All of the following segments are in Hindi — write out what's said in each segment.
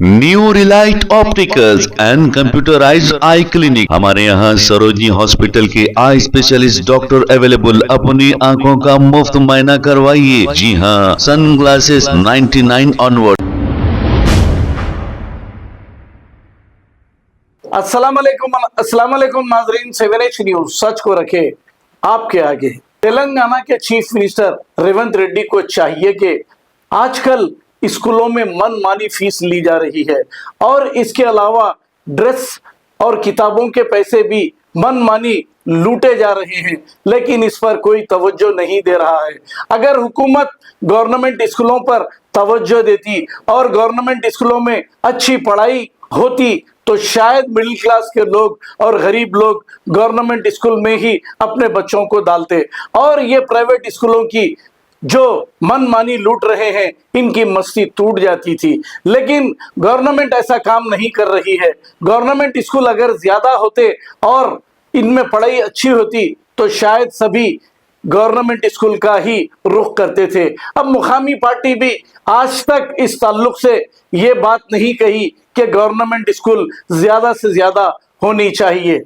New Relight opticals and computerised I clinic. हमारे यहाँ सरोजनी हॉस्पिटल के आई स्पेशलिस्ट डॉक्टर अवेलेबल। अपनी आंखों का मुफ्त मुआयना करवाइए। जी हाँ, सन ग्लासेस 99 ऑनवर्ड। अस्सलाम वालेकुम नाजरीन, 7H न्यूज सच को रखे आपके आगे। तेलंगाना के चीफ मिनिस्टर रेवंत रेड्डी को चाहिए कि आजकल स्कूलों में मनमानी फीस ली जा रही है और इसके अलावा ड्रेस और किताबों के पैसे भी मनमानी लूटे जा रहे हैं, लेकिन इस पर कोई तवज्जो नहीं दे रहा है। अगर हुकूमत गवर्नमेंट स्कूलों पर तवज्जो देती और गवर्नमेंट स्कूलों में अच्छी पढ़ाई होती तो शायद मिडिल क्लास के लोग और गरीब लोग गवर्नमेंट स्कूल में ही अपने बच्चों को डालते और ये प्राइवेट स्कूलों की जो मनमानी लूट रहे हैं इनकी मस्ती टूट जाती थी। लेकिन गवर्नमेंट ऐसा काम नहीं कर रही है। गवर्नमेंट स्कूल अगर ज्यादा होते और इनमें पढ़ाई अच्छी होती तो शायद सभी गवर्नमेंट स्कूल का ही रुख करते थे। अब मुकामी पार्टी भी आज तक इस ताल्लुक से ये बात नहीं कही कि गवर्नमेंट स्कूल ज्यादा से ज्यादा होनी चाहिए।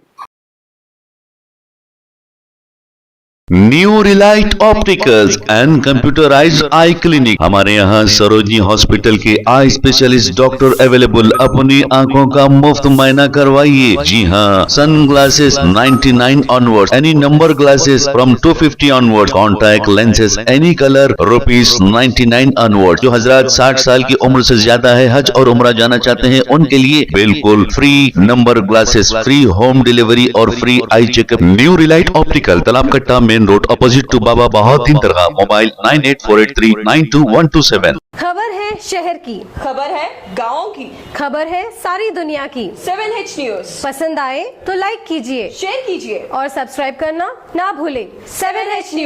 New Relight opticals and computerised I clinic. हमारे यहाँ सरोजनी हॉस्पिटल के आई स्पेशलिस्ट डॉक्टर अवेलेबल। अपनी आंखों का मुफ्त मुआयना करवाइए। जी हाँ, sunglasses 99 onward, any number glasses from 250 onward, contact lenses any colour ₹99 onward. जो हजरात 60 साल की उम्र से ज्यादा है, हज और उम्रा जाना चाहते हैं, उनके लिए बिल्कुल free number glasses, free home delivery और free eye checkup. New Relite optical, Talab Katta, main road, opposite to Baba Bahauddin Dargah. Mobile 9848392127। खबर है शहर की, खबर है गाँव की, खबर है सारी दुनिया की। 7H न्यूज पसंद आए तो लाइक कीजिए, शेयर कीजिए और सब्सक्राइब करना ना भूलें। 7H news.